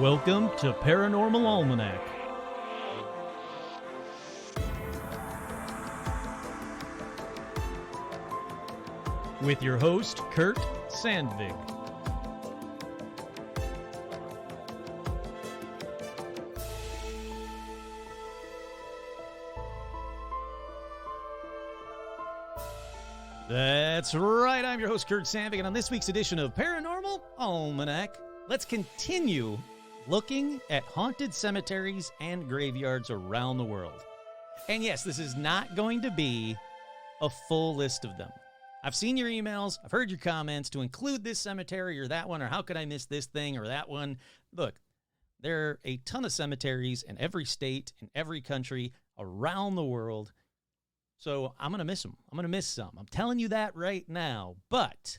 Welcome to Paranormal Almanac. With your host, Kurt Sandvig. That's right, I'm your host, Kurt Sandvig, and on this week's edition of Paranormal Almanac, let's continue looking at haunted cemeteries and graveyards around the world. And yes, this is not going to be a full list of them. I've seen your emails, I've heard your comments to include this cemetery or that one, or how could I miss this thing or that one. Look, there are a ton of cemeteries in every state, in every country, around the world. So I'm going to miss them. I'm going to miss some. I'm telling you that right now. But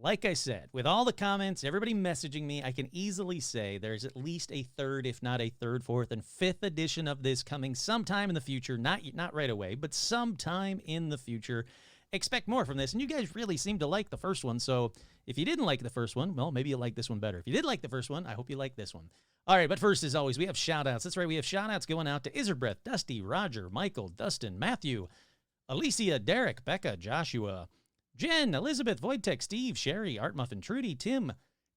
like I said, with all the comments, everybody messaging me, I can easily say there's at least a third, if not a third, fourth, and fifth edition of this coming sometime in the future. Not right away, but sometime in the future. Expect more from this. And you guys really seem to like the first one. So if you didn't like the first one, well, maybe you like this one better. If you did like the first one, I hope you like this one. All right, but first, as always, we have shout-outs. That's right, we have shout-outs going out to Iserbreath, Dusty, Roger, Michael, Dustin, Matthew, Alicia, Derek, Becca, Joshua, Jen, Elizabeth, Wojtek, Steve, Sherry, Art Muffin, Trudy, Tim,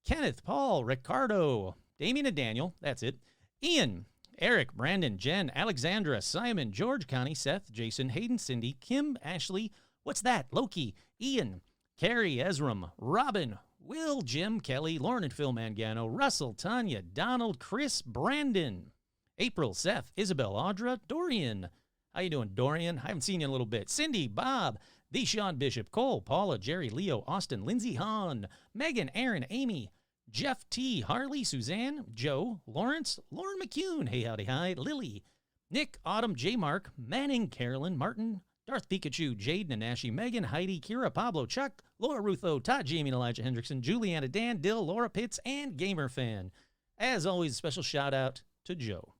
Kenneth, Paul, Ricardo, Damien and Daniel, that's it, Ian, Eric, Brandon, Jen, Alexandra, Simon, George, Connie, Seth, Jason, Hayden, Cindy, Kim, Ashley, what's that, Loki, Ian, Carrie, Ezram, Robin, Will, Jim, Kelly, Lauren and Phil Mangano, Russell, Tanya, Donald, Chris, Brandon, April, Seth, Isabel, Audra, Dorian. How you doing, Dorian? I haven't seen you in a little bit. Cindy, Bob, Deshaun, Bishop, Cole, Paula, Jerry, Leo, Austin, Lindsay, Hahn, Megan, Aaron, Amy, Jeff T, Harley, Suzanne, Joe, Lawrence, Lauren McCune, hey, howdy, hi, Lily, Nick, Autumn, J. Mark, Manning, Carolyn, Martin, Darth Pikachu, Jade, Nanashi, Megan, Heidi, Kira, Pablo, Chuck, Laura Rutho, Todd, Jamie, and Elijah Hendrickson, Juliana, Dan, Dill, Laura Pitts, and Gamer Fan. As always, a special shout out to Joe.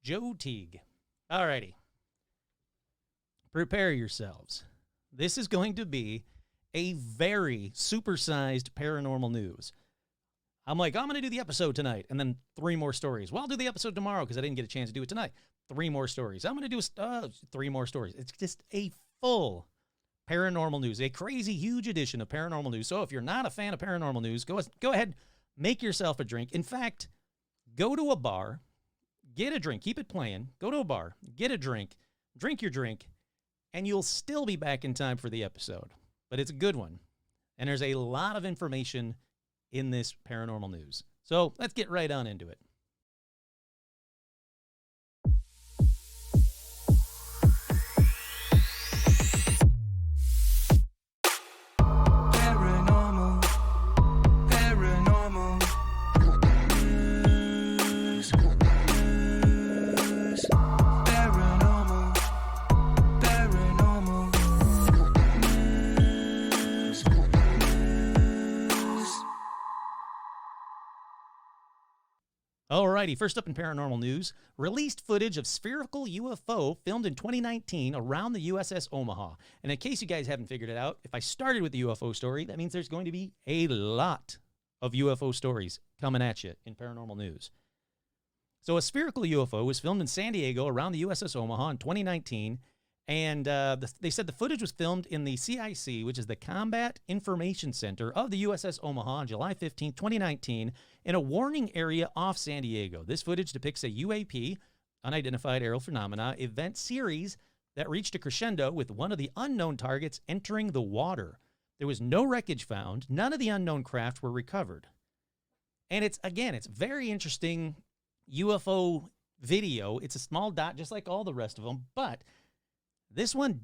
Joe Teague. Alrighty. Prepare yourselves. This is going to be a very supersized paranormal news. I'm like, I'm going to do the episode tonight, and then 3 more stories. Well, I'll do the episode tomorrow because I didn't get a chance to do it tonight. 3 more stories. I'm going to do 3 more stories. It's just a full paranormal news, a crazy, huge edition of paranormal news. So if you're not a fan of paranormal news, go ahead, make yourself a drink. In fact, go to a bar, get a drink, keep it playing, go to a bar, get a drink your drink, and you'll still be back in time for the episode. But it's a good one. And there's a lot of information in this paranormal news. So let's get right on into it. Alrighty, first up in paranormal news, released footage of spherical UFO filmed in 2019 around the USS Omaha. And in case you guys haven't figured it out, if I started with the UFO story, that means there's going to be a lot of UFO stories coming at you in paranormal news. So a spherical UFO was filmed in San Diego around the USS Omaha in 2019, and they said the footage was filmed in the CIC, which is the Combat Information Center of the USS Omaha on July 15, 2019, in a warning area off San Diego. This footage depicts a UAP, Unidentified Aerial Phenomena, event series that reached a crescendo with one of the unknown targets entering the water. There was no wreckage found. None of the unknown craft were recovered. And it's very interesting UFO video. It's a small dot, just like all the rest of them, but this one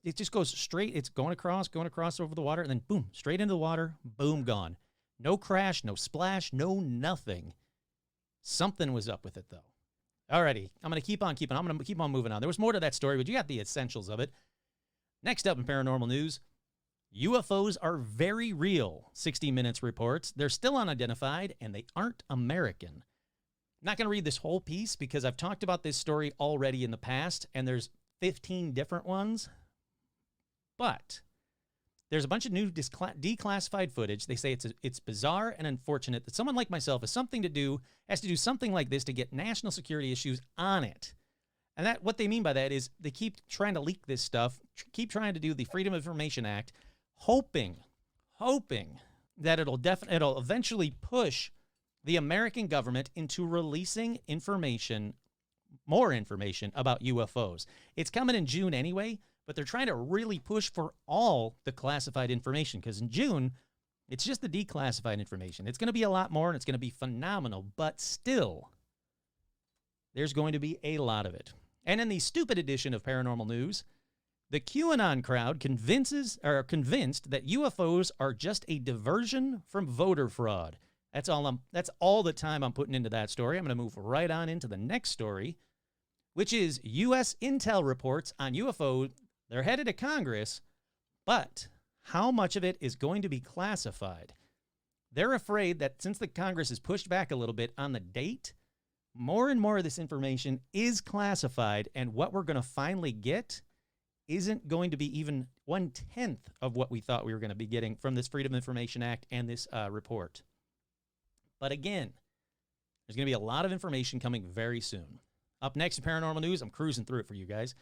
it just goes straight. It's going across over the water, and then boom, straight into the water, boom, gone. No crash, no splash, no nothing. Something was up with it, though. Alrighty, I'm going to keep on keeping. I'm going to keep on moving on. There was more to that story, but you got the essentials of it. Next up in paranormal news, UFOs are very real, 60 Minutes reports. They're still unidentified, and they aren't American. I'm not going to read this whole piece because I've talked about this story already in the past, and there's 15 different ones. But There's a bunch of new declassified footage. They say it's bizarre and unfortunate that someone like myself has to do something like this to get national security issues on it. And that what they mean by that is they keep trying to leak this stuff, keep trying to do the Freedom of Information Act, hoping that it'll eventually push the American government into releasing more information about UFOs. It's coming in June anyway, but they're trying to really push for all the classified information, because in June, it's just the declassified information. It's going to be a lot more, and it's going to be phenomenal, but still, there's going to be a lot of it. And in the stupid edition of Paranormal News, the QAnon crowd convinced that UFOs are just a diversion from voter fraud. That's all the time I'm putting into that story. I'm going to move right on into the next story, which is U.S. intel reports on UFO. They're headed to Congress, but how much of it is going to be classified? They're afraid that since the Congress is pushed back a little bit on the date, more and more of this information is classified, and what we're going to finally get isn't going to be even 1/10 of what we thought we were going to be getting from this Freedom of Information Act and this report. But again, there's going to be a lot of information coming very soon. Up next in Paranormal News, I'm cruising through it for you guys.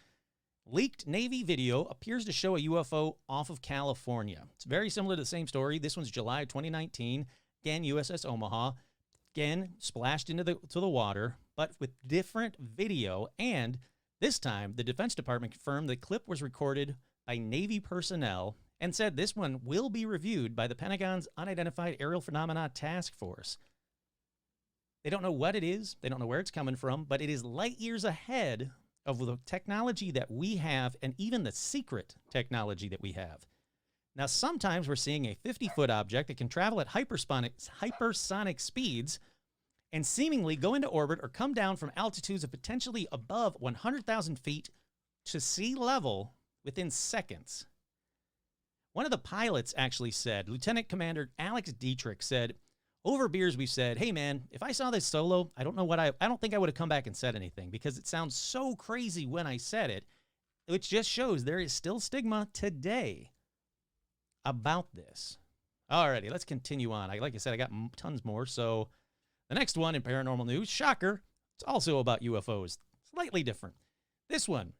Leaked Navy video appears to show a UFO off of California. It's very similar to the same story. This one's July 2019. Again, USS Omaha. Again, splashed into the water, but with different video. And this time, the Defense Department confirmed the clip was recorded by Navy personnel and said this one will be reviewed by the Pentagon's Unidentified Aerial Phenomena Task Force. They don't know what it is. They don't know where it's coming from, but it is light years ahead of the technology that we have and even the secret technology that we have. Now, sometimes we're seeing a 50-foot object that can travel at hypersonic speeds and seemingly go into orbit or come down from altitudes of potentially above 100,000 feet to sea level within seconds. One of the pilots actually said, Lieutenant Commander Alex Dietrich said, over beers we've said, hey man, if I saw this solo, I don't think I would have come back and said anything because it sounds so crazy when I said it, which just shows there is still stigma today about this. Alrighty, let's continue on. Like I said, I got tons more. So the next one in Paranormal News, shocker, it's also about UFOs. Slightly different. This one,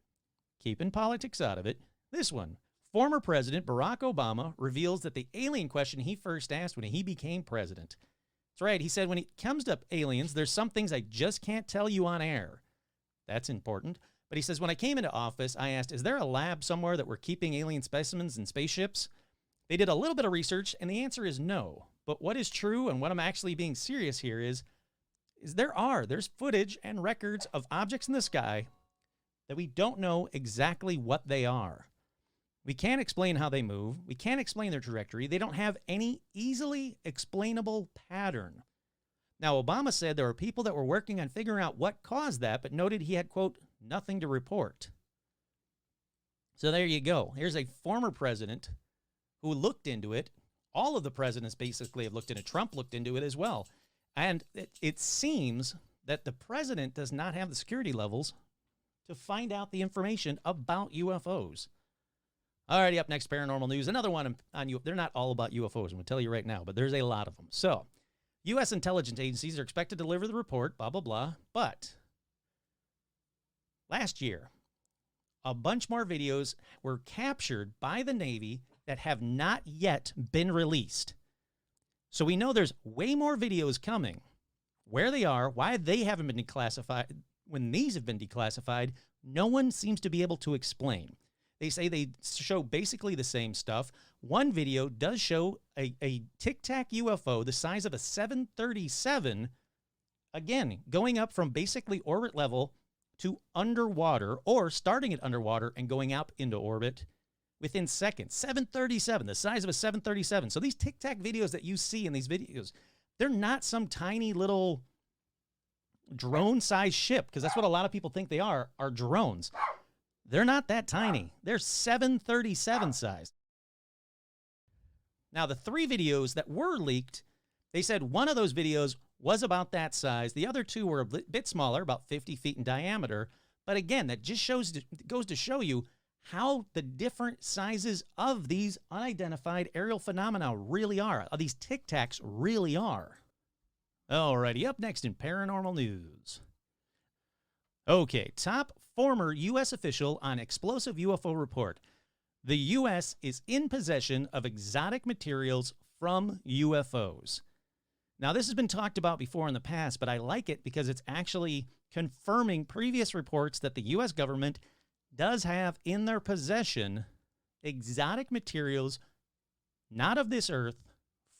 keeping politics out of it. This one, former President Barack Obama reveals that the alien question he first asked when he became president. That's right, he said when it comes to aliens, there's some things I just can't tell you on air. That's important. But he says, when I came into office, I asked, is there a lab somewhere that we're keeping alien specimens and spaceships? They did a little bit of research, and the answer is no. But what is true, and what I'm actually being serious here is there's footage and records of objects in the sky that we don't know exactly what they are. We can't explain how they move. We can't explain their trajectory. They don't have any easily explainable pattern. Now, Obama said there were people that were working on figuring out what caused that, but noted he had, quote, nothing to report. So there you go. Here's a former president who looked into it. All of the presidents basically have looked into it. Trump looked into it as well. And it seems that the president does not have the security levels to find out the information about UFOs. Alrighty, up next, Paranormal News. Another one on you. They're not all about UFOs, I'm going to tell you right now, but there's a lot of them. So, U.S. intelligence agencies are expected to deliver the report, blah, blah, blah. But last year, a bunch more videos were captured by the Navy that have not yet been released. So we know there's way more videos coming. Where they are, why they haven't been declassified, when these have been declassified, no one seems to be able to explain. They say they show basically the same stuff. One video does show a tic-tac UFO the size of a 737, again, going up from basically orbit level to underwater, or starting at underwater and going up into orbit within seconds. 737, the size of a 737. So these tic-tac videos that you see in these videos, they're not some tiny little drone-sized ship, because that's what a lot of people think they are drones. They're not that tiny. They're 737 size. Now, the 3 videos that were leaked, they said one of those videos was about that size. The other 2 were a bit smaller, about 50 feet in diameter. But again, that just goes to show you how the different sizes of these unidentified aerial phenomena really are, these tic tacs really are. Alrighty, up next in paranormal news. Okay, top former U.S. official on explosive UFO report. The U.S. is in possession of exotic materials from UFOs. Now, this has been talked about before in the past, but I like it because it's actually confirming previous reports that the U.S. government does have in their possession exotic materials not of this earth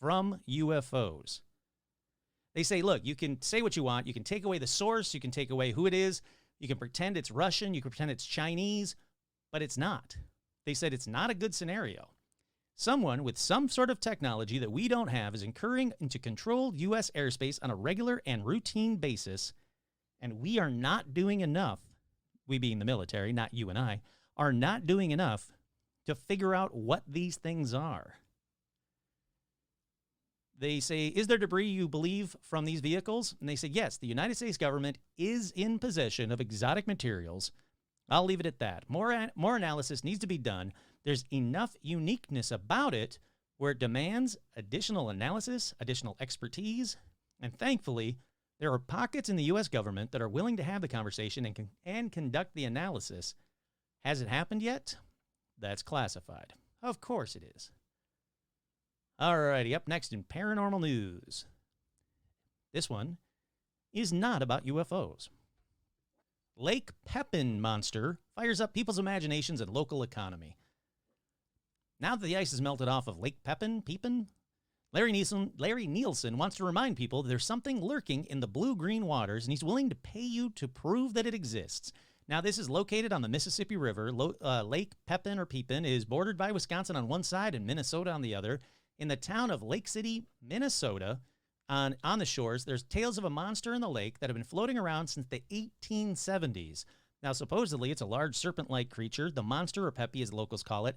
from UFOs. They say, look, you can say what you want. You can take away the source. You can take away who it is. You can pretend it's Russian. You can pretend it's Chinese, but it's not. They said it's not a good scenario. Someone with some sort of technology that we don't have is incurring into controlled U.S. airspace on a regular and routine basis, and we are not doing enough, we being the military, not you and I, are not doing enough to figure out what these things are. They say, is there debris you believe from these vehicles? And they say, yes, the United States government is in possession of exotic materials. I'll leave it at that. More analysis needs to be done. There's enough uniqueness about it where it demands additional analysis, additional expertise, and thankfully, there are pockets in the U.S. government that are willing to have the conversation and conduct the analysis. Has it happened yet? That's classified. Of course it is. Alrighty, up next in paranormal news. This one is not about UFOs. Lake Pepin monster fires up people's imaginations and local economy. Now that the ice has melted off of Lake Pepin, Larry Nielsen wants to remind people that there's something lurking in the blue-green waters, and he's willing to pay you to prove that it exists. Now, this is located on the Mississippi River. Lake Pepin or Pepin is bordered by Wisconsin on one side and Minnesota on the other. In the town of Lake City, Minnesota, on the shores, there's tales of a monster in the lake that have been floating around since the 1870s. Now, supposedly, it's a large serpent-like creature. The monster, or Pepe as locals call it,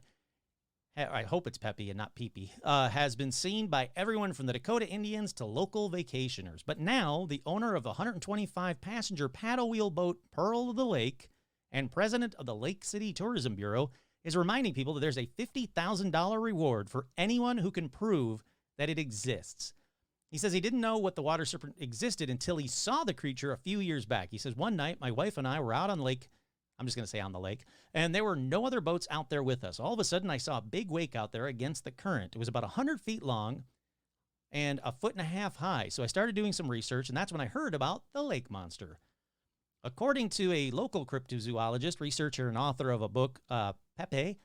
I hope it's Pepe and not Pee-Pee, has been seen by everyone from the Dakota Indians to local vacationers. But now, the owner of the 125-passenger paddle wheel boat Pearl of the Lake and president of the Lake City Tourism Bureau is reminding people that there's a $50,000 reward for anyone who can prove that it exists. He says he didn't know what the water serpent existed until he saw the creature a few years back. He says, one night, my wife and I were out on Lake, I'm just going to say on the lake, and there were no other boats out there with us. All of a sudden, I saw a big wake out there against the current. It was about 100 feet long and 1.5 feet high. So I started doing some research, and that's when I heard about the lake monster. According to a local cryptozoologist, researcher, and author of a book, Pepe,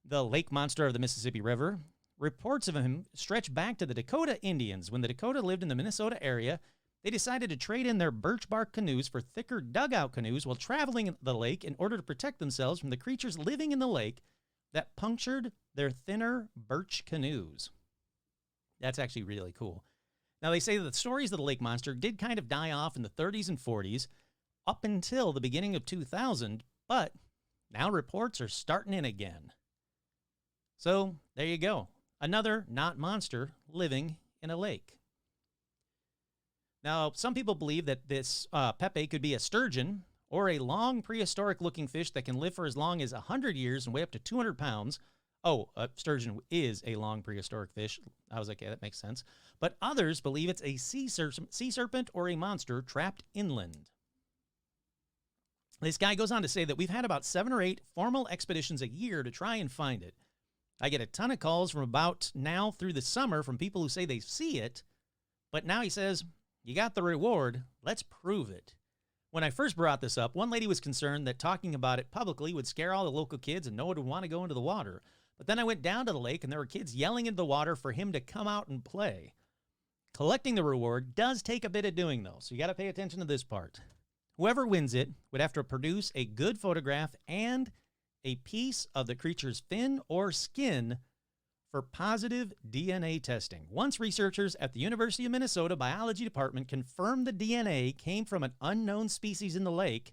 the lake monster of the Mississippi River, reports of him stretch back to the Dakota Indians. When the Dakota lived in the Minnesota area, they decided to trade in their birch bark canoes for thicker dugout canoes while traveling the lake in order to protect themselves from the creatures living in the lake that punctured their thinner birch canoes. That's actually really cool. Now, they say that the stories of the lake monster did kind of die off in the 30s and 40s up until the beginning of 2000, but now reports are starting in again. So, there you go. Another not monster living in a lake. Now, some people believe that this Pepe could be a sturgeon or a long prehistoric-looking fish that can live for as long as 100 years and weigh up to 200 pounds. Oh, a sturgeon is a long prehistoric fish. I was like, yeah, that makes sense. But others believe it's a sea serpent or a monster trapped inland. This guy goes on to say that we've had about 7 or 8 formal expeditions a year to try and find it. I get a ton of calls from about now through the summer from people who say they see it, but now he says, you got the reward, let's prove it. When I first brought this up, one lady was concerned that talking about it publicly would scare all the local kids and no one would want to go into the water. But then I went down to the lake and there were kids yelling into the water for him to come out and play. Collecting the reward does take a bit of doing though, so you got to pay attention to this part. Whoever wins it would have to produce a good photograph and a piece of the creature's fin or skin for positive DNA testing. Once researchers at the University of Minnesota Biology Department confirmed the DNA came from an unknown species in the lake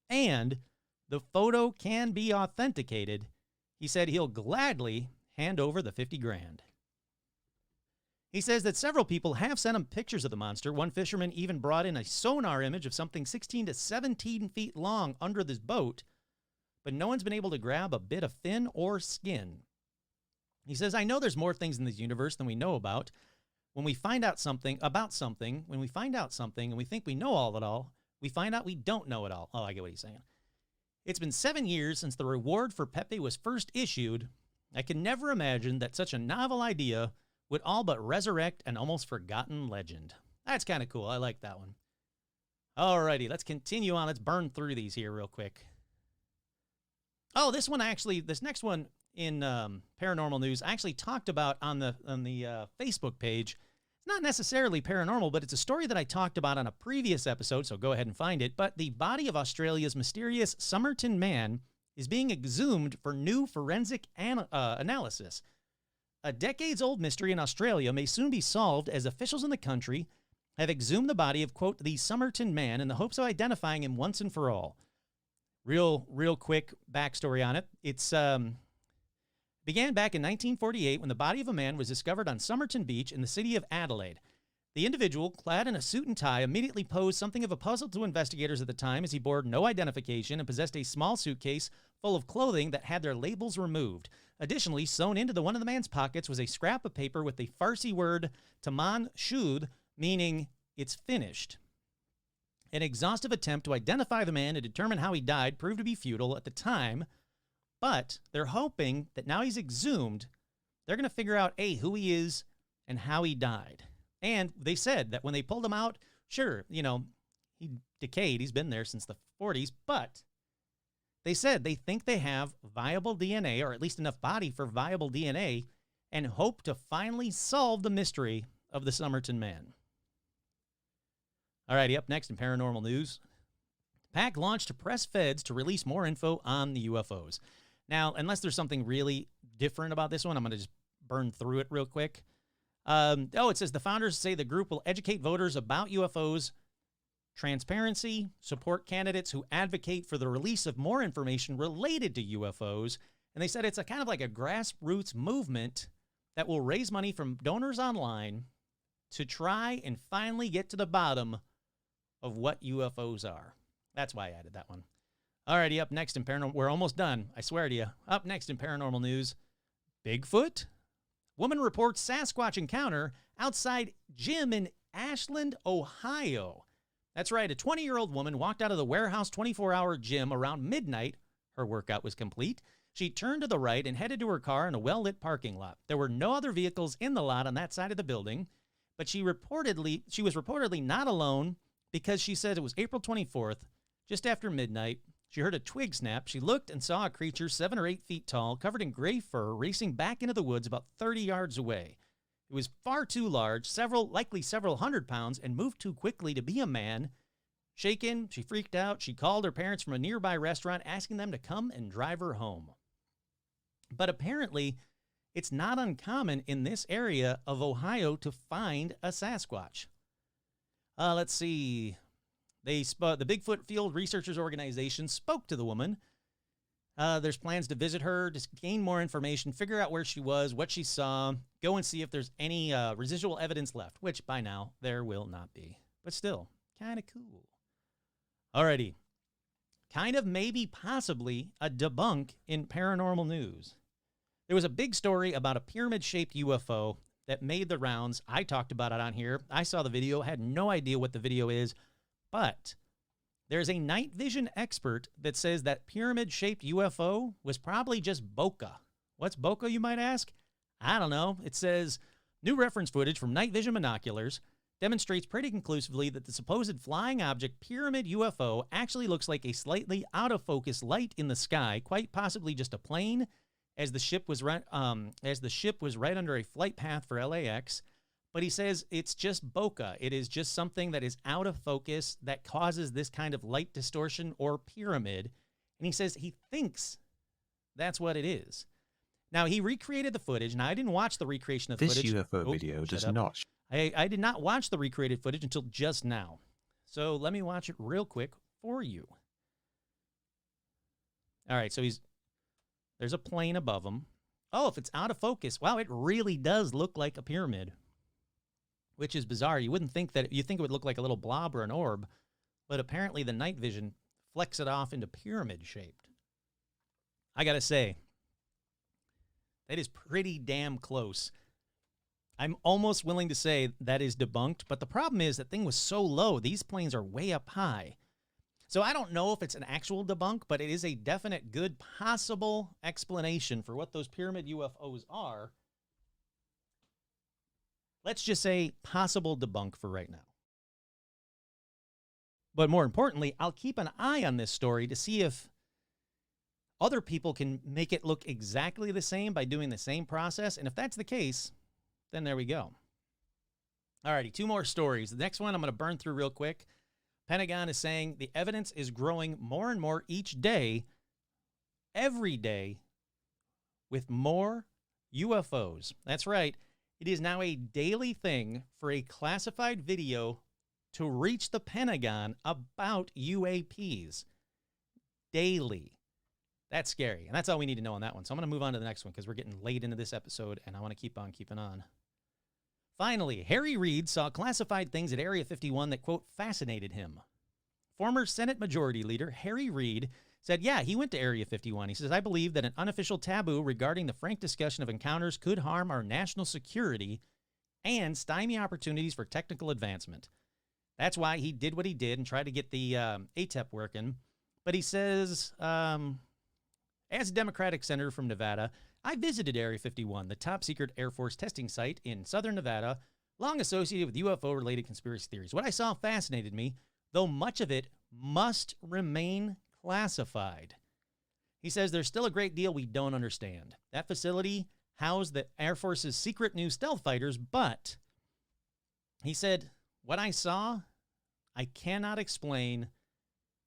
and the photo can be authenticated, he said he'll gladly hand over the 50 grand. He says that several people have sent him pictures of the monster. One fisherman even brought in a sonar image of something 16 to 17 feet long under this boat. but no one's been able to grab a bit of fin or skin. He says, I know there's more things in this universe than we know about. When we find out something about something, when we find out something and we think we know all it all, we find out we don't know it all. Oh, I get what he's saying. It's been 7 years since the reward for Pepe was first issued. I can never imagine that such a novel idea would all but resurrect an almost forgotten legend. That's kind of cool. I like that one. Alrighty, let's continue on. Let's burn through these here real quick. Oh, this next one in paranormal news, I actually talked about on the Facebook page. It's not necessarily paranormal, but it's a story that I talked about on a previous episode, so go ahead and find it. But the body of Australia's mysterious Somerton man is being exhumed for new forensic analysis. A decades-old mystery in Australia may soon be solved as officials in the country have exhumed the body of, quote, the Somerton man in the hopes of identifying him once and for all. Real quick backstory on it. It's began back in 1948 when the body of a man was discovered on Somerton Beach in the city of Adelaide. The individual, clad in a suit and tie, immediately posed something of a puzzle to investigators at the time as he bore no identification and possessed a small suitcase full of clothing that had their labels removed. Additionally, sewn into one of the man's pockets was a scrap of paper with the Farsi word Taman Shud, meaning it's finished. An exhaustive attempt to identify the man and determine how he died proved to be futile at the time, but they're hoping that now he's exhumed, they're going to figure out, A, who he is and how he died. And they said that when they pulled him out, sure, he decayed. He's been there since the 40s, but they said they think they have viable DNA, or at least enough body for viable DNA, and hope to finally solve the mystery of the Somerton man. Alrighty, up next in paranormal news. PAC launched to press feds to release more info on the UFOs. Now, unless there's something really different about this one, I'm going to just burn through it real quick. It says the founders say the group will educate voters about UFOs, transparency, support candidates who advocate for the release of more information related to UFOs, and they said it's a kind of like a grassroots movement that will raise money from donors online to try and finally get to the bottom of what UFOs are. That's why I added that one. Alrighty, up next in paranormal, we're almost done, I swear to you. Up next in paranormal news, Bigfoot? Woman reports Sasquatch encounter outside gym in Ashland, Ohio. That's right, a 20-year-old woman walked out of the warehouse 24-hour gym around midnight. Her workout was complete. She turned to the right and headed to her car in a well-lit parking lot. There were no other vehicles in the lot on that side of the building, but she was reportedly not alone because she said it was April 24th, just after midnight. She heard a twig snap. She looked and saw a creature 7 or 8 feet tall, covered in gray fur, racing back into the woods about 30 yards away. It was far too large, likely several hundred pounds, and moved too quickly to be a man. Shaken, she freaked out. She called her parents from a nearby restaurant, asking them to come and drive her home. But apparently, it's not uncommon in this area of Ohio to find a Sasquatch. Let's see. The Bigfoot Field Researchers Organization spoke to the woman. There's plans to visit her, to gain more information, figure out where she was, what she saw, go and see if there's any residual evidence left, which by now there will not be. But still, kind of cool. Alrighty. Kind of maybe possibly a debunk in paranormal news. There was a big story about a pyramid-shaped UFO that made the rounds. I talked about it on here. I saw the video, had no idea what the video is. But there's a night vision expert that says that pyramid-shaped UFO was probably just bokeh. What's bokeh, you might ask? I don't know. It says, new reference footage from night vision binoculars demonstrates pretty conclusively that the supposed flying object pyramid UFO actually looks like a slightly out-of-focus light in the sky, quite possibly just a plane, as the ship was right under a flight path for LAX. But he says it's just bokeh. It is just something that is out of focus that causes this kind of light distortion or pyramid. And he says he thinks that's what it is. Now, he recreated the footage, and I didn't watch the recreation of the footage. This UFO video does not. I did not watch the recreated footage until just now. So let me watch it real quick for you. All right, so there's a plane above him. Oh, if it's out of focus, wow, it really does look like a pyramid. Which is bizarre. You wouldn't think that. You think it would look like a little blob or an orb, but apparently the night vision flecks it off into pyramid shaped. I got to say, that is pretty damn close. I'm almost willing to say that is debunked, but the problem is that thing was so low. These planes are way up high. So I don't know if it's an actual debunk, but it is a definite good possible explanation for what those pyramid UFOs are. Let's just say possible debunk for right now. But more importantly, I'll keep an eye on this story to see if other people can make it look exactly the same by doing the same process. And if that's the case, then there we go. Alrighty, 2 more stories. The next one I'm going to burn through real quick. Pentagon is saying the evidence is growing more and more each day, every day, with more UFOs. That's right. It is now a daily thing for a classified video to reach the Pentagon about UAPs. Daily. That's scary. And that's all we need to know on that one. So I'm going to move on to the next one because we're getting late into this episode and I want to keep on keeping on. Finally, Harry Reid saw classified things at Area 51 that, quote, fascinated him. Former Senate Majority Leader Harry Reid said, yeah, he went to Area 51. He says, I believe that an unofficial taboo regarding the frank discussion of encounters could harm our national security and stymie opportunities for technical advancement. That's why he did what he did and tried to get the ATEP working. But he says, as a Democratic senator from Nevada, I visited Area 51, the top-secret Air Force testing site in southern Nevada, long associated with UFO-related conspiracy theories. What I saw fascinated me, though much of it must remain classified. He says there's still a great deal we don't understand. That facility housed the Air Force's secret new stealth fighters, but he said, what I saw, I cannot explain,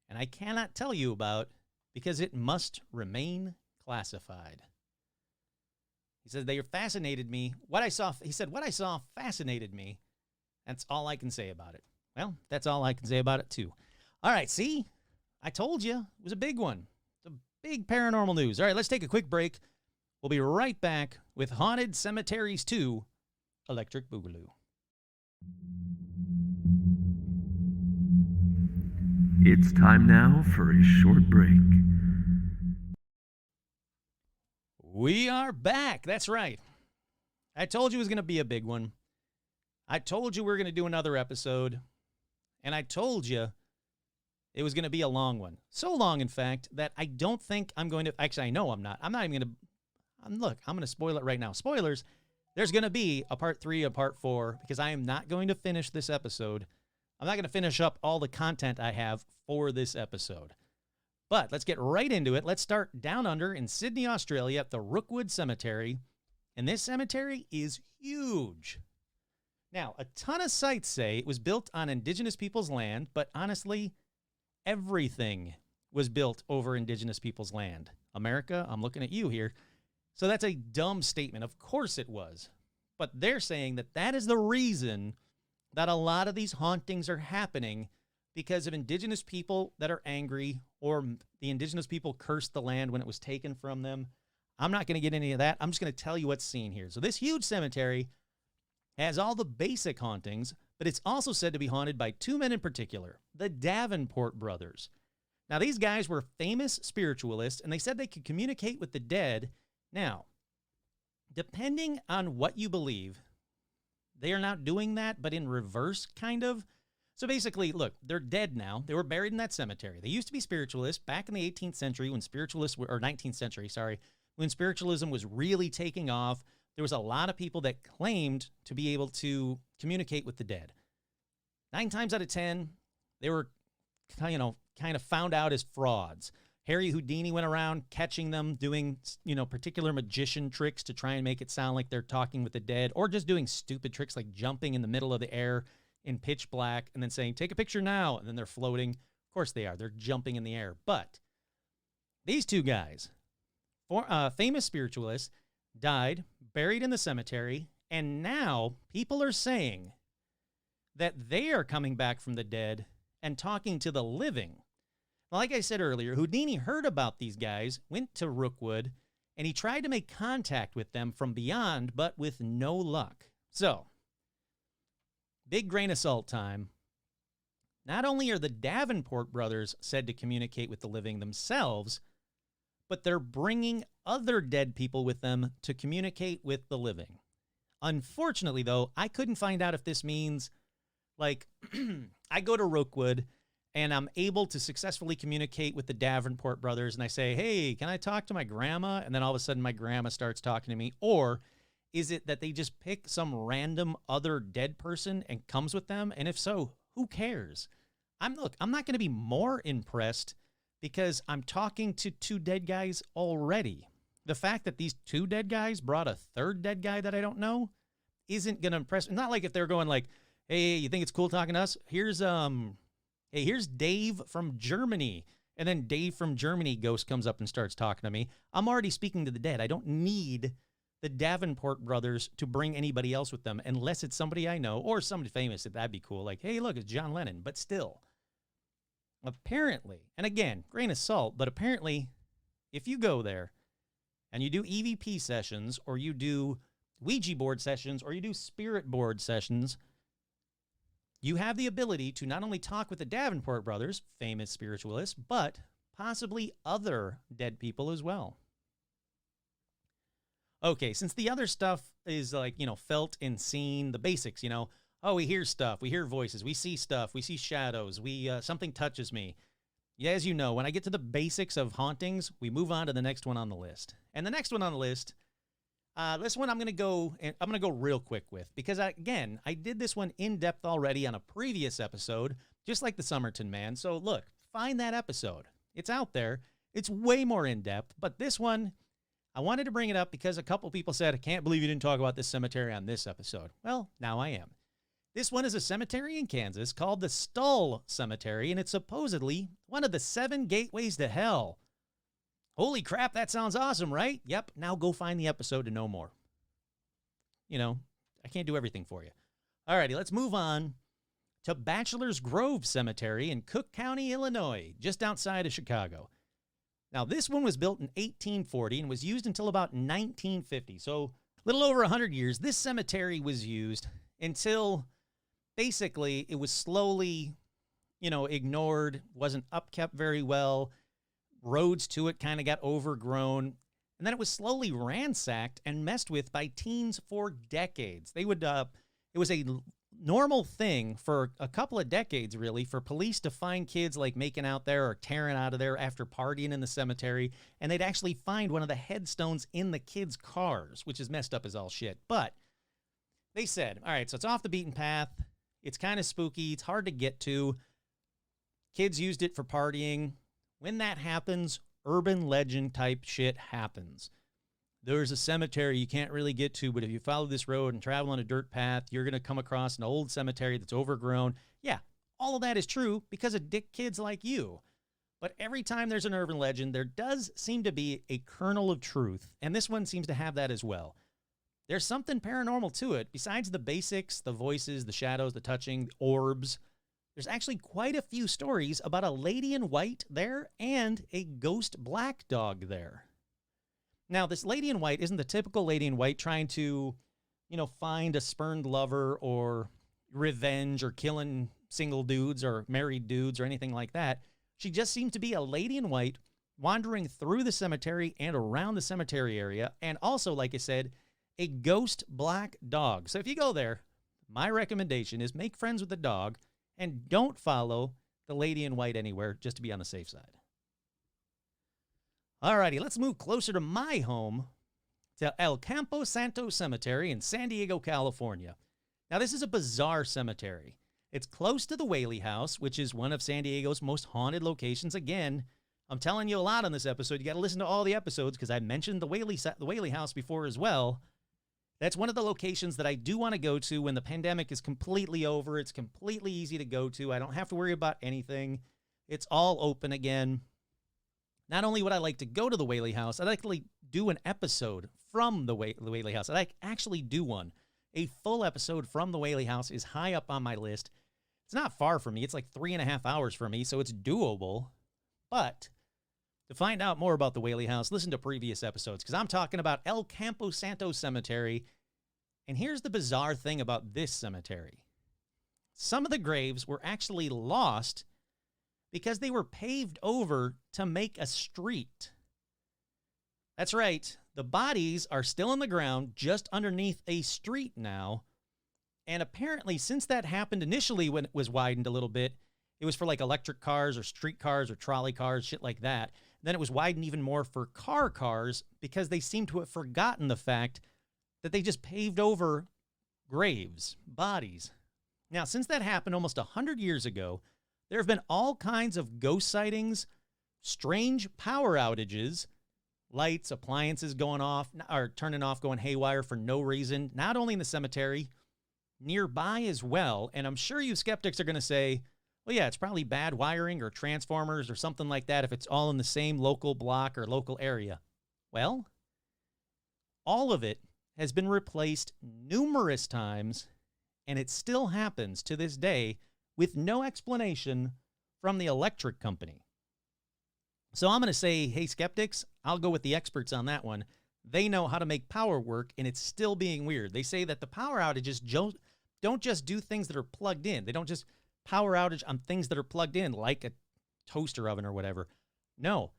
and I cannot tell you about because it must remain classified. He said, they fascinated me. He said, what I saw fascinated me. That's all I can say about it. Well, that's all I can say about it, too. All right, see? I told you. It was a big one. It's a big paranormal news. All right, let's take a quick break. We'll be right back with Haunted Cemeteries 2, Electric Boogaloo. It's time now for a short break. We are back. That's right. I told you it was going to be a big one. I told you we were going to do another episode. And I told you it was going to be a long one. So long, in fact, that I don't think I'm going to... Actually, I know I'm not. I'm not even going to... Look, I'm going to spoil it right now. Spoilers. There's going to be a part 3, a part 4, because I am not going to finish this episode. I'm not going to finish up all the content I have for this episode. But let's get right into it. Let's start down under in Sydney, Australia at the Rookwood Cemetery. And this cemetery is huge. Now, a ton of sites say it was built on Indigenous people's land, but honestly, everything was built over Indigenous people's land. America, I'm looking at you here. So that's a dumb statement. Of course it was. But they're saying that that is the reason that a lot of these hauntings are happening because of Indigenous people that are angry or the Indigenous people cursed the land when it was taken from them. I'm not going to get into any of that. I'm just going to tell you what's seen here. So this huge cemetery has all the basic hauntings, but it's also said to be haunted by 2 men in particular, the Davenport brothers. Now, these guys were famous spiritualists, and they said they could communicate with the dead. Now, depending on what you believe, they are not doing that, but in reverse, kind of. So basically, look, they're dead now. They were buried in that cemetery. They used to be spiritualists back in the 18th century when spiritualists were, or 19th century, sorry, when spiritualism was really taking off. There was a lot of people that claimed to be able to communicate with the dead. 9 times out of 10, they were, kind of found out as frauds. Harry Houdini went around catching them, doing, particular magician tricks to try and make it sound like they're talking with the dead, or just doing stupid tricks like jumping in the middle of the air in pitch black and then saying, take a picture now, and then they're floating. Of course they are. They're jumping in the air. But these 2 guys, famous spiritualists, died, buried in the cemetery, and now people are saying that they are coming back from the dead and talking to the living. Like I said earlier, Houdini heard about these guys, went to Rookwood, and he tried to make contact with them from beyond, but with no luck. So, big grain of salt time. Not only are the Davenport brothers said to communicate with the living themselves, but they're bringing other dead people with them to communicate with the living. Unfortunately, though, I couldn't find out if this means, like, I go to Rookwood and I'm able to successfully communicate with the Davenport brothers, and I say, hey, can I talk to my grandma? And then all of a sudden my grandma starts talking to me. Or is it that they just pick some random other dead person and comes with them? And if so, who cares? I'm not going to be more impressed because I'm talking to two dead guys already. The fact that these two dead guys brought a third dead guy that I don't know isn't going to impress me. Not like if they're going like, hey, you think it's cool talking to us? Here's Dave from Germany. And then Dave from Germany ghost comes up and starts talking to me. I'm already speaking to the dead. I don't need the Davenport brothers to bring anybody else with them unless it's somebody I know or somebody famous. That'd be cool. Like, hey, look, it's John Lennon. But still, apparently, and again, grain of salt, but apparently if you go there and you do EVP sessions or you do Ouija board sessions or you do spirit board sessions, you have the ability to not only talk with the Davenport brothers, famous spiritualists, but possibly other dead people as well. Okay, since the other stuff is like, felt and seen, the basics, we hear stuff, we hear voices, we see stuff, we see shadows, something touches me. Yeah, as you know, when I get to the basics of hauntings, we move on to the next one on the list. And the next one on the list, this one I'm going to go real quick with because I did this one in depth already on a previous episode, just like the Somerton Man. So look, find that episode. It's out there. It's way more in depth, but this one, I wanted to bring it up because a couple people said, I can't believe you didn't talk about this cemetery on this episode. Well, now I am. This one is a cemetery in Kansas called the Stull Cemetery, and it's supposedly one of the 7 gateways to hell. Holy crap, that sounds awesome, right? Yep, now go find the episode to know more. I can't do everything for you. Alrighty, let's move on to Bachelor's Grove Cemetery in Cook County, Illinois, just outside of Chicago. Now, this one was built in 1840 and was used until about 1950. So a little over 100 years, this cemetery was used until basically it was slowly, ignored, wasn't upkept very well. Roads to it kind of got overgrown. And then it was slowly ransacked and messed with by teens for decades. It was a normal thing for a couple of decades, really, for police to find kids like making out there or tearing out of there after partying in the cemetery. And they'd actually find one of the headstones in the kids' cars, which is messed up as all shit. But they said, all right, so it's off the beaten path. It's kind of spooky. It's hard to get to. Kids used it for partying. When that happens, urban legend type shit happens. There's a cemetery you can't really get to, but if you follow this road and travel on a dirt path, you're going to come across an old cemetery that's overgrown. Yeah, all of that is true because of dick kids like you. But every time there's an urban legend, there does seem to be a kernel of truth, and this one seems to have that as well. There's something paranormal to it. Besides the basics, the voices, the shadows, the touching, the orbs, there's actually quite a few stories about a lady in white there and a ghost black dog there. Now, this lady in white isn't the typical lady in white trying to, find a spurned lover or revenge or killing single dudes or married dudes or anything like that. She just seems to be a lady in white wandering through the cemetery and around the cemetery area. And also, like I said, a ghost black dog. So if you go there, my recommendation is make friends with the dog and don't follow the lady in white anywhere just to be on the safe side. Alrighty, let's move closer to my home, to El Campo Santo Cemetery in San Diego, California. Now, this is a bizarre cemetery. It's close to the Whaley House, which is one of San Diego's most haunted locations. Again, I'm telling you a lot on this episode. You got to listen to all the episodes because I mentioned the Whaley House before as well. That's one of the locations that I do want to go to when the pandemic is completely over. It's completely easy to go to. I don't have to worry about anything. It's all open again. Not only would I like to go to the Whaley House, I'd actually do an episode from the Whaley House. I'd actually do one. A full episode from the Whaley House is high up on my list. It's not far from me. It's like 3.5 hours from me, so it's doable. But to find out more about the Whaley House, listen to previous episodes, because I'm talking about El Campo Santo Cemetery. And here's the bizarre thing about this cemetery. Some of the graves were actually lost because they were paved over to make a street. That's right. The bodies are still in the ground just underneath a street now. And apparently, since that happened initially when it was widened a little bit, it was for like electric cars or street cars or trolley cars, shit like that. Then it was widened even more for cars because they seem to have forgotten the fact that they just paved over graves, bodies. Now, since that happened almost 100 years ago, there have been all kinds of ghost sightings, strange power outages, lights, appliances going off or turning off, going haywire for no reason, not only in the cemetery, nearby as well. And I'm sure you skeptics are going to say, well, yeah, it's probably bad wiring or transformers or something like that if it's all in the same local block or local area. Well, all of it has been replaced numerous times, and it still happens to this day with no explanation from the electric company. So I'm going to say, hey, skeptics, I'll go with the experts on that one. They know how to make power work, and it's still being weird. They say that the power outages don't just do things that are plugged in. They don't just power outage on things that are plugged in, like a toaster oven or whatever. No.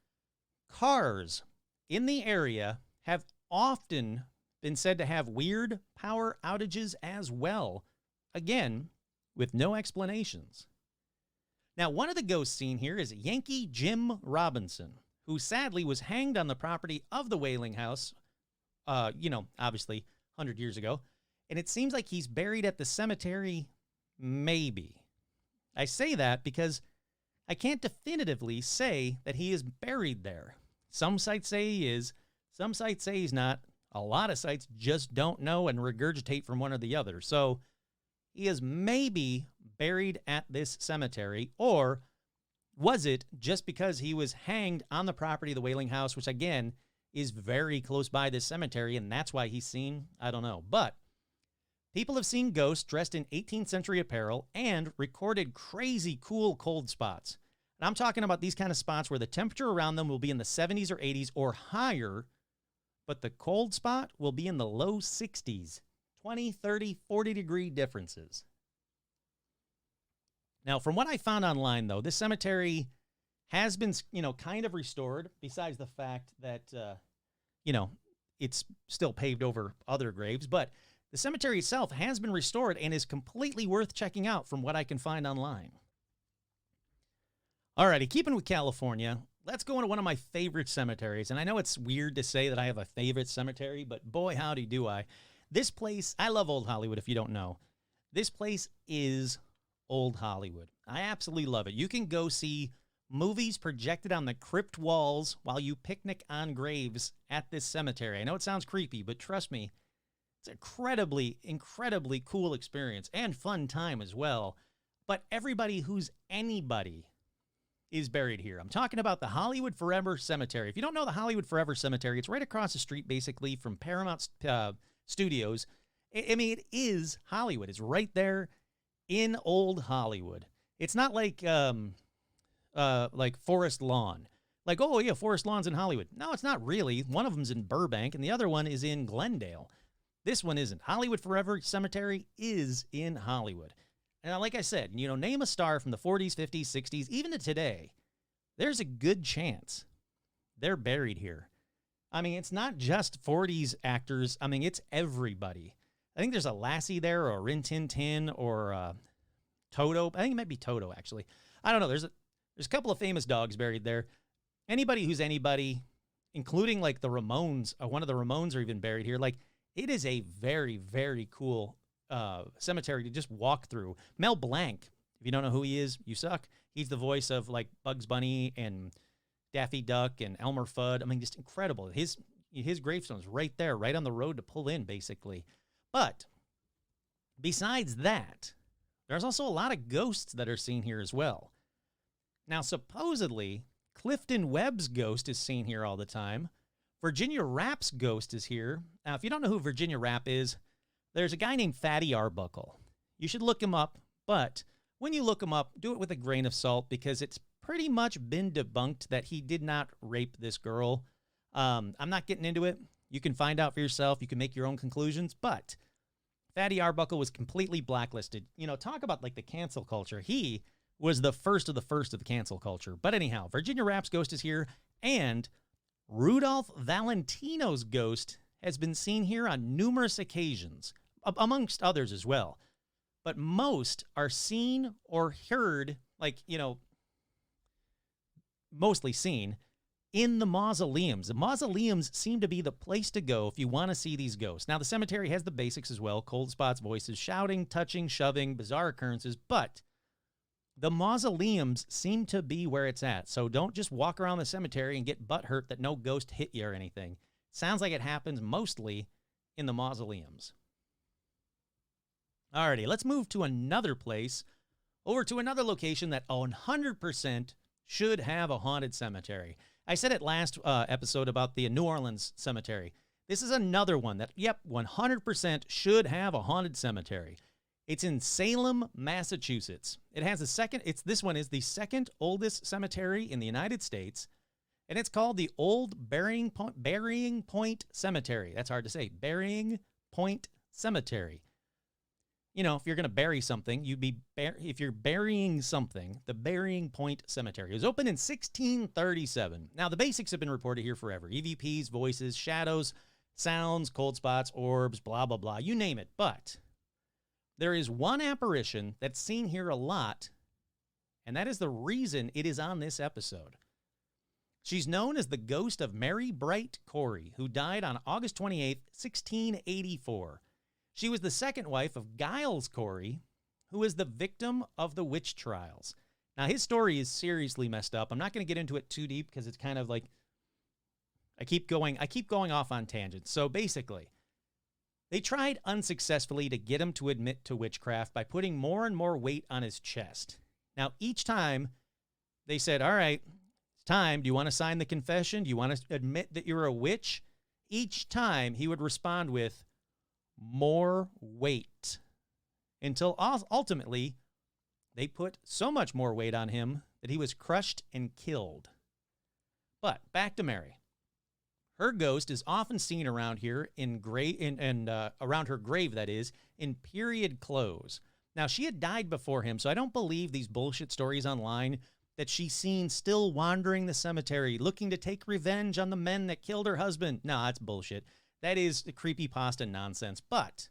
Cars in the area have often been said to have weird power outages as well. Again, with no explanations. Now, one of the ghosts seen here is Yankee Jim Robinson, who sadly was hanged on the property of the Whaling House, obviously 100 years ago. And it seems like he's buried at the cemetery, maybe. I say that because I can't definitively say that he is buried there. Some sites say he is, some sites say he's not. A lot of sites just don't know and regurgitate from one or the other. So he is maybe buried at this cemetery, or was it just because he was hanged on the property of the Whaling House, which again is very close by this cemetery, and that's why he's seen? I don't know. But people have seen ghosts dressed in 18th century apparel and recorded crazy cool cold spots. And I'm talking about these kind of spots where the temperature around them will be in the 70s or 80s or higher, but the cold spot will be in the low 60s, 20, 30, 40 degree differences. Now, from what I found online, though, this cemetery has been, kind of restored, besides the fact that, it's still paved over other graves. But the cemetery itself has been restored and is completely worth checking out from what I can find online. Alrighty, keeping with California, let's go into one of my favorite cemeteries. And I know it's weird to say that I have a favorite cemetery, but boy, howdy do I. This place, I love Old Hollywood, if you don't know. This place is Old Hollywood. I absolutely love it. You can go see movies projected on the crypt walls while you picnic on graves at this cemetery. I know it sounds creepy, but trust me, it's an incredibly, incredibly cool experience and fun time as well. But everybody who's anybody is buried here. I'm talking about the Hollywood Forever Cemetery. If you don't know the Hollywood Forever Cemetery, it's right across the street, basically, from Paramount Studios. It is Hollywood. It's right there in Old Hollywood. It's not like Forest Lawn. Like, oh yeah, Forest Lawn's in Hollywood. No, it's not really. One of them's in Burbank, and the other one is in Glendale. This one isn't. Hollywood Forever Cemetery is in Hollywood. And like I said, name a star from the 40s, 50s, 60s, even to today. There's a good chance they're buried here. I mean, it's not just 40s actors. I mean, it's everybody. I think there's a Lassie there, or Rin Tin Tin, or Toto. I think it might be Toto, actually. I don't know. There's a couple of famous dogs buried there. Anybody who's anybody, including like the Ramones, one of the Ramones are even buried here. Like, it is a very, very cool cemetery to just walk through. Mel Blanc, if you don't know who he is, you suck. He's the voice of like Bugs Bunny and Daffy Duck and Elmer Fudd. I mean, just incredible. His gravestone's right there, right on the road to pull in, basically. But besides that, there's also a lot of ghosts that are seen here as well. Now, supposedly, Clifton Webb's ghost is seen here all the time. Virginia Rapp's ghost is here. Now, if you don't know who Virginia Rapp is, there's a guy named Fatty Arbuckle. You should look him up, but when you look him up, do it with a grain of salt, because it's pretty much been debunked that he did not rape this girl. I'm not getting into it. You can find out for yourself. You can make your own conclusions, but Fatty Arbuckle was completely blacklisted. Talk about like the cancel culture. He was the first of the cancel culture. But anyhow, Virginia Rapp's ghost is here, and Rudolph Valentino's ghost has been seen here on numerous occasions, amongst others as well. But most are seen or heard, mostly seen, in the mausoleums. The mausoleums seem to be the place to go if you want to see these ghosts. Now, the cemetery has the basics as well: cold spots, voices, shouting, touching, shoving, bizarre occurrences, but the mausoleums seem to be where it's at. So don't just walk around the cemetery and get butthurt that no ghost hit you or anything. Sounds like it happens mostly in the mausoleums. Alrighty, let's move to another place, over to another location that 100% should have a haunted cemetery. I said it last episode about the New Orleans cemetery. This is another one that, 100% should have a haunted cemetery. It's in Salem, Massachusetts. This one is the second oldest cemetery in the United States, and it's called the Old Burying Point Cemetery. That's hard to say. Burying Point Cemetery. You know, if you're going to bury something, if you're burying something, the Burying Point Cemetery. It was opened in 1637. Now, the basics have been reported here forever. EVPs, voices, shadows, sounds, cold spots, orbs, blah, blah, blah. You name it. But there is one apparition that's seen here a lot, and that is the reason it is on this episode. She's known as the ghost of Mary Bright Corey, who died on August 28, 1684. She was the second wife of Giles Corey, who is the victim of the witch trials. Now, his story is seriously messed up. I'm not going to get into it too deep because it's kind of like I keep going off on tangents. So basically, they tried unsuccessfully to get him to admit to witchcraft by putting more and more weight on his chest. Now, each time they said, "All right, it's time. Do you want to sign the confession? Do you want to admit that you're a witch?" Each time he would respond with, "More weight," until ultimately they put so much more weight on him that he was crushed and killed. But back to Mary. Her ghost is often seen around here around her grave, that is, in period clothes. Now, she had died before him, so I don't believe these bullshit stories online that she's seen still wandering the cemetery looking to take revenge on the men that killed her husband. No, that's bullshit. That is the creepypasta nonsense. But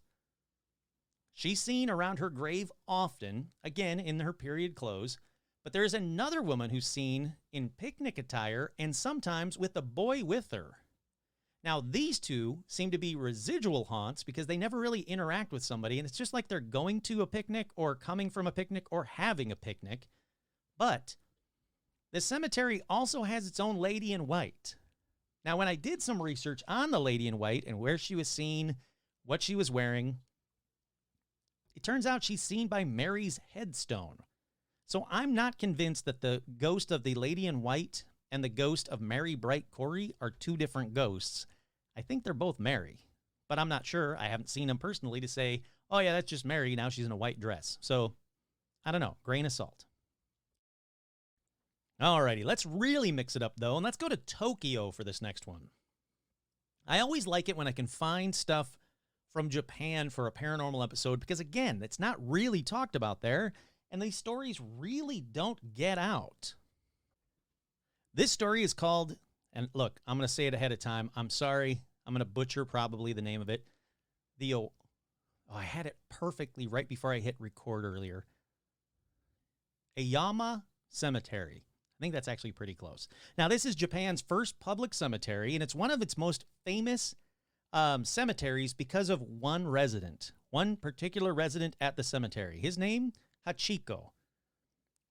she's seen around her grave often, again, in her period clothes. But there's another woman who's seen in picnic attire and sometimes with a boy with her. Now, these two seem to be residual haunts because they never really interact with somebody, and it's just like they're going to a picnic or coming from a picnic or having a picnic. But the cemetery also has its own lady in white. Now, when I did some research on the lady in white and where she was seen, what she was wearing, it turns out she's seen by Mary's headstone. So I'm not convinced that the ghost of the lady in white and the ghost of Mary Bright Corey are two different ghosts. I think they're both Mary, but I'm not sure. I haven't seen them personally to say, oh yeah, that's just Mary. Now she's in a white dress. So I don't know. Grain of salt. Alrighty, let's really mix it up though, and let's go to Tokyo for this next one. I always like it when I can find stuff from Japan for a paranormal episode because, again, it's not really talked about there, and these stories really don't get out. This story is called, and look, I'm going to say it ahead of time. I'm sorry. I'm going to butcher probably the name of it. I had it perfectly right before I hit record earlier. Ayama Cemetery. I think that's actually pretty close. Now, this is Japan's first public cemetery, and it's one of its most famous cemeteries because of one particular resident at the cemetery. His name, Hachiko.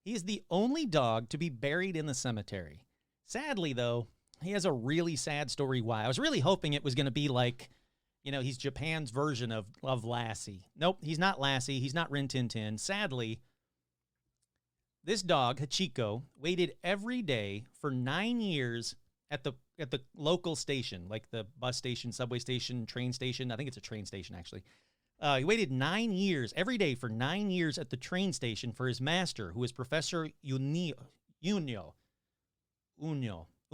He is the only dog to be buried in the cemetery. Sadly, though, he has a really sad story why. I was really hoping it was going to be like, he's Japan's version of Lassie. Nope, he's not Lassie. He's not Rin Tin Tin. Sadly, this dog, Hachiko, waited every day for 9 years at the local station, like the bus station, subway station, train station. I think it's a train station, actually. He waited 9 years, every day for 9 years at the train station for his master, who is Professor Unio. I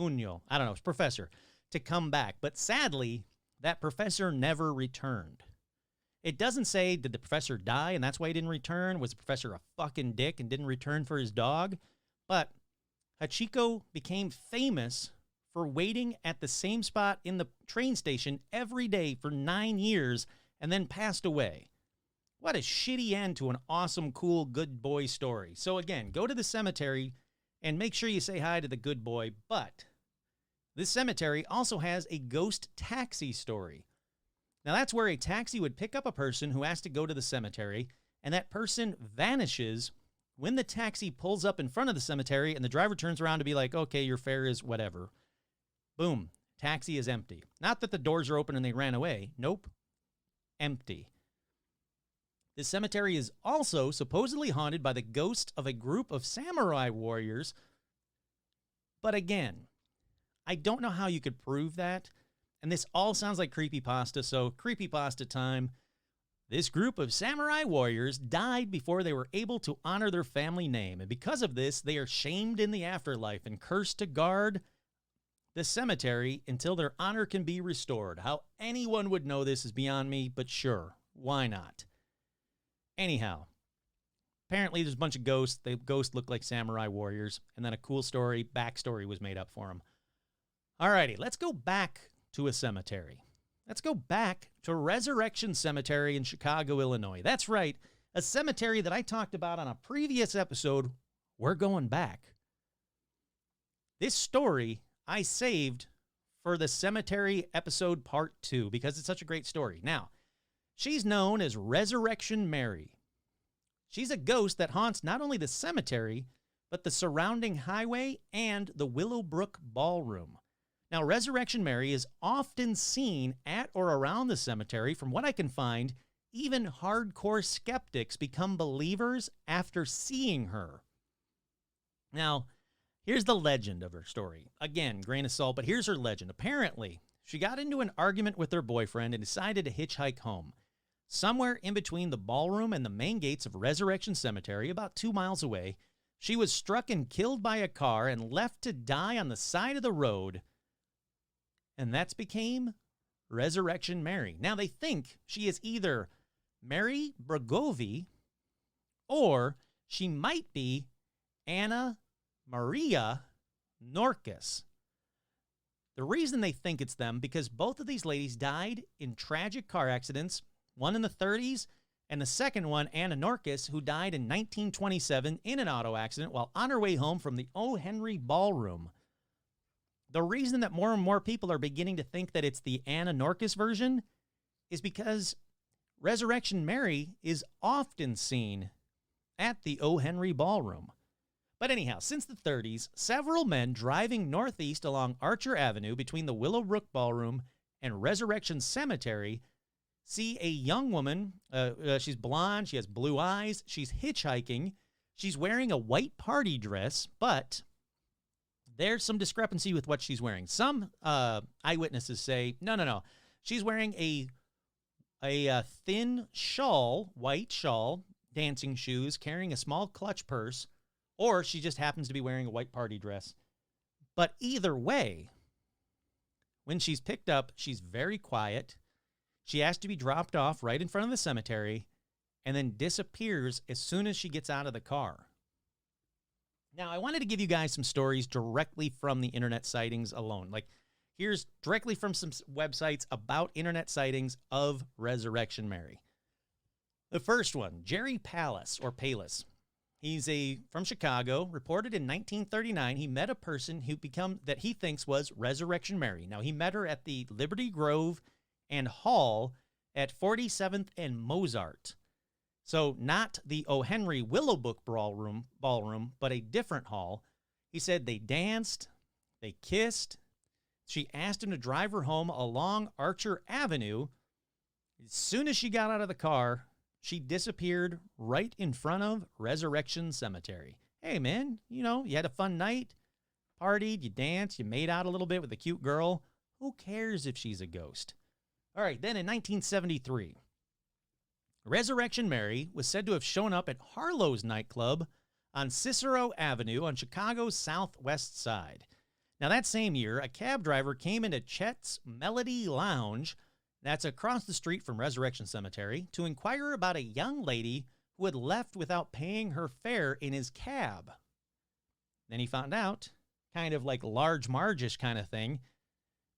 don't know, his professor, to come back. But sadly, that professor never returned. It doesn't say, did the professor die and that's why he didn't return? Was the professor a fucking dick and didn't return for his dog? But Hachiko became famous for waiting at the same spot in the train station every day for 9 years and then passed away. What a shitty end to an awesome, cool, good boy story. So again, go to the cemetery and make sure you say hi to the good boy. But this cemetery also has a ghost taxi story. Now that's where a taxi would pick up a person who has to go to the cemetery, and that person vanishes when the taxi pulls up in front of the cemetery and the driver turns around to be like, okay, your fare is whatever. Boom, taxi is empty. Not that the doors are open and they ran away. Nope, empty. This cemetery is also supposedly haunted by the ghost of a group of samurai warriors. But again, I don't know how you could prove that. And this all sounds like creepypasta, so creepypasta time. This group of samurai warriors died before they were able to honor their family name. And because of this, they are shamed in the afterlife and cursed to guard the cemetery until their honor can be restored. How anyone would know this is beyond me, but sure, why not? Anyhow, apparently there's a bunch of ghosts. The ghosts look like samurai warriors. And then a cool story, backstory was made up for them. Alrighty, let's go back to a cemetery. Let's go back to Resurrection Cemetery in Chicago, Illinois. That's right, a cemetery that I talked about on a previous episode. We're going back. This story I saved for the cemetery episode part 2 because it's such a great story. Now, she's known as Resurrection Mary. She's a ghost that haunts not only the cemetery, but the surrounding highway and the Willowbrook Ballroom. Now, Resurrection Mary is often seen at or around the cemetery. From what I can find, even hardcore skeptics become believers after seeing her. Now, here's the legend of her story. Again, grain of salt, but here's her legend. Apparently, she got into an argument with her boyfriend and decided to hitchhike home. Somewhere in between the ballroom and the main gates of Resurrection Cemetery, about 2 miles away, she was struck and killed by a car and left to die on the side of the road. And that's became Resurrection Mary. Now they think she is either Mary Bregovi or she might be Anna Maria Norcus. The reason they think it's them because both of these ladies died in tragic car accidents, one in the 30s and the second one, Anna Norcus, who died in 1927 in an auto accident while on her way home from the O. Henry Ballroom. The reason that more and more people are beginning to think that it's the Anna Norcus version is because Resurrection Mary is often seen at the O. Henry Ballroom. But anyhow, since the 30s, several men driving northeast along Archer Avenue between the Willowbrook Ballroom and Resurrection Cemetery see a young woman. She's blonde, she has blue eyes, she's hitchhiking, she's wearing a white party dress, but there's some discrepancy with what she's wearing. Some eyewitnesses say, no. She's wearing a thin shawl, white shawl, dancing shoes, carrying a small clutch purse, or she just happens to be wearing a white party dress. But either way, when she's picked up, she's very quiet. She has to be dropped off right in front of the cemetery and then disappears as soon as she gets out of the car. Now, I wanted to give you guys some stories directly from the internet sightings alone. Like, here's directly from some websites about internet sightings of Resurrection Mary. The first one, Jerry Palis, or Palis. He's from Chicago, reported in 1939 he met a person that he thinks was Resurrection Mary. Now, he met her at the Liberty Grove and Hall at 47th and Mozart. So not the O. Henry Willowbrook Ballroom, but a different hall. He said they danced, they kissed. She asked him to drive her home along Archer Avenue. As soon as she got out of the car, she disappeared right in front of Resurrection Cemetery. Hey, man, you had a fun night, partied, you danced, you made out a little bit with a cute girl. Who cares if she's a ghost? All right, then in 1973, Resurrection Mary was said to have shown up at Harlow's nightclub on Cicero Avenue on Chicago's southwest side. Now, that same year, a cab driver came into Chet's Melody Lounge, that's across the street from Resurrection Cemetery, to inquire about a young lady who had left without paying her fare in his cab. Then he found out kind of like Large Marge-ish kind of thing,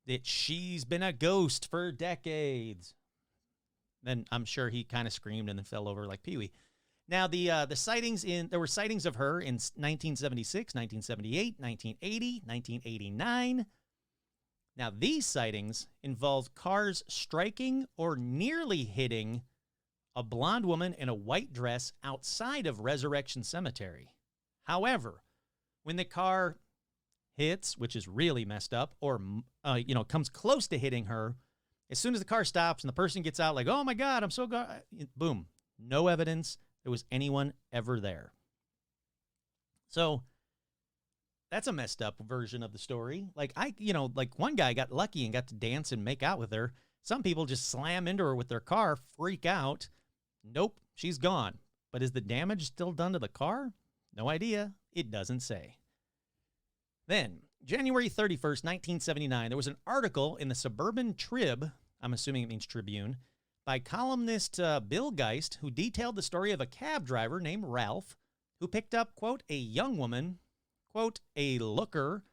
that she's been a ghost for decades. Then I'm sure he kind of screamed and then fell over like Pee-wee. Now, the sightings there were sightings of her in 1976, 1978, 1980, 1989. Now, these sightings involved cars striking or nearly hitting a blonde woman in a white dress outside of Resurrection Cemetery. However, when the car hits, which is really messed up, or comes close to hitting her, as soon as the car stops and the person gets out like, oh my God, I'm so glad, boom, no evidence there was anyone ever there. So that's a messed up version of the story. Like one guy got lucky and got to dance and make out with her. Some people just slam into her with their car, freak out. Nope, she's gone. But is the damage still done to the car? No idea. It doesn't say. Then, January 31st, 1979, there was an article in the Suburban Trib, I'm assuming it means Tribune, by columnist Bill Geist, who detailed the story of a cab driver named Ralph, who picked up, quote, a young woman, quote, a looker,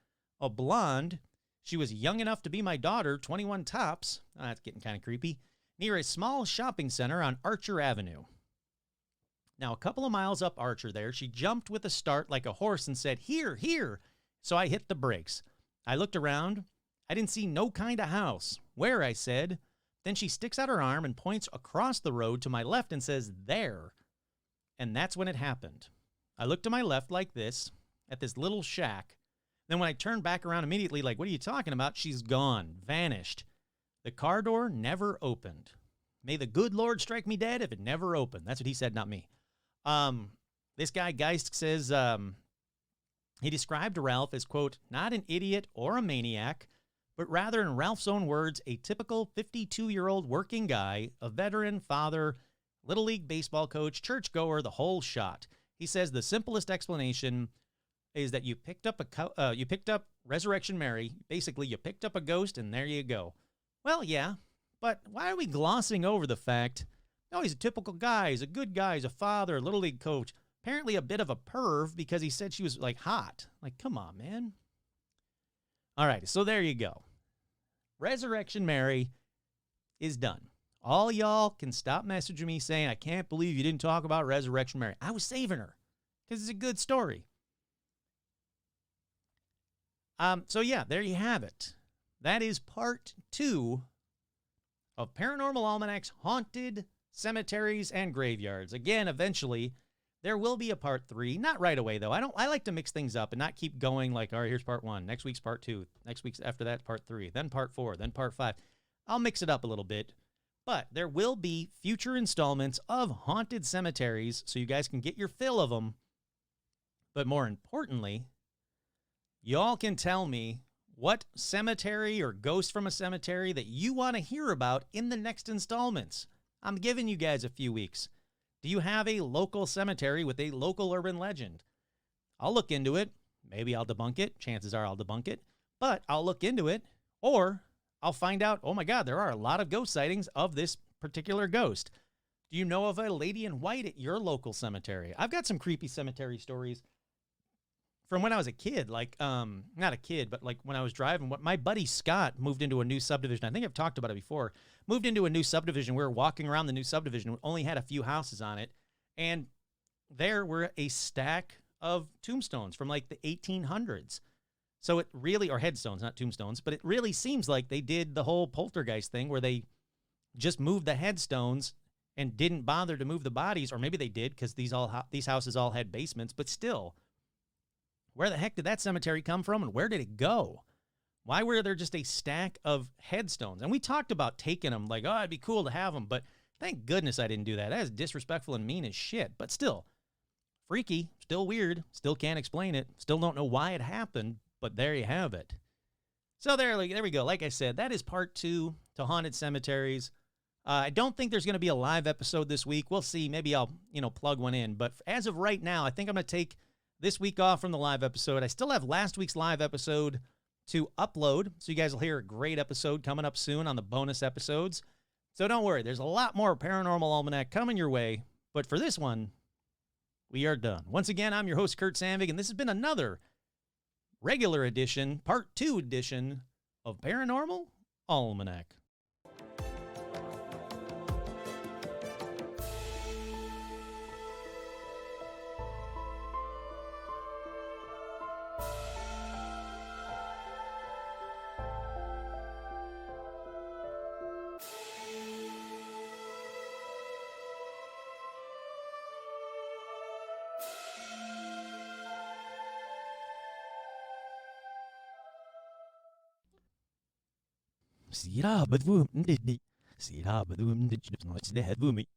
a blonde. She was young enough to be my daughter, 21 tops. Oh, that's getting kind of creepy. Near a small shopping center on Archer Avenue. Now, a couple of miles up Archer there, she jumped with a start like a horse and said, here, here. So I hit the brakes. I looked around. I didn't see no kind of house. Where, I said. Then she sticks out her arm and points across the road to my left and says, there. And that's when it happened. I looked to my left like this, at this little shack. Then when I turned back around immediately, like, what are you talking about? She's gone, vanished. The car door never opened. May the good Lord strike me dead if it never opened. That's what he said, not me. This guy, Geist, says he described Ralph as, quote, not an idiot or a maniac, but rather, in Ralph's own words, a typical 52-year-old working guy, a veteran, father, Little League baseball coach, churchgoer, the whole shot. He says the simplest explanation is that you picked up Resurrection Mary. Basically, you picked up a ghost, and there you go. Well, yeah, but why are we glossing over the fact, no, he's a typical guy, he's a good guy, he's a father, a Little League coach, apparently a bit of a perv because he said she was, like, hot. Like, come on, man. All right, so there you go. Resurrection Mary is done. All y'all can stop messaging me saying, I can't believe you didn't talk about Resurrection Mary. I was saving her because it's a good story. So, yeah, there you have it. That is part 2 of Paranormal Almanac's Haunted Cemeteries and Graveyards. Again, eventually, there will be a part 3. Not right away, though. I like to mix things up and not keep going like, all right, here's part 1. Next week's part 2. Next week's after that, part 3. Then part 4. Then part 5. I'll mix it up a little bit. But there will be future installments of Haunted Cemeteries so you guys can get your fill of them. But more importantly, y'all can tell me what cemetery or ghost from a cemetery that you want to hear about in the next installments. I'm giving you guys a few weeks. Do you have a local cemetery with a local urban legend? I'll look into it. Maybe I'll debunk it. Chances are I'll debunk it. But I'll look into it. Or I'll find out, oh my God, there are a lot of ghost sightings of this particular ghost. Do you know of a lady in white at your local cemetery? I've got some creepy cemetery stories from when I was a kid, like, not a kid, but like when I was driving. My buddy Scott moved into a new subdivision. I think I've talked about it before. Moved into a new subdivision. We were walking around the new subdivision. Only had a few houses on it. And there were a stack of tombstones from like the 1800s. So it really, or headstones, not tombstones, but it really seems like they did the whole poltergeist thing where they just moved the headstones and didn't bother to move the bodies. Or maybe they did because these houses all had basements, but still. Where the heck did that cemetery come from, and where did it go? Why were there just a stack of headstones? And we talked about taking them, like, oh, it'd be cool to have them, but thank goodness I didn't do that. That is disrespectful and mean as shit, but still, freaky, still weird, still can't explain it, still don't know why it happened, but there you have it. So there we go. Like I said, that is part 2 to Haunted Cemeteries. I don't think there's going to be a live episode this week. We'll see. Maybe I'll, plug one in, but as of right now, I think I'm going to take this week off from the live episode. I still have last week's live episode to upload, so you guys will hear a great episode coming up soon on the bonus episodes. So don't worry, there's a lot more Paranormal Almanac coming your way, but for this one, we are done. Once again, I'm your host, Kurt Sandvig, and this has been another regular edition, part 2 edition of Paranormal Almanac. Sira badvum ndidi. Sira badvum ndidi.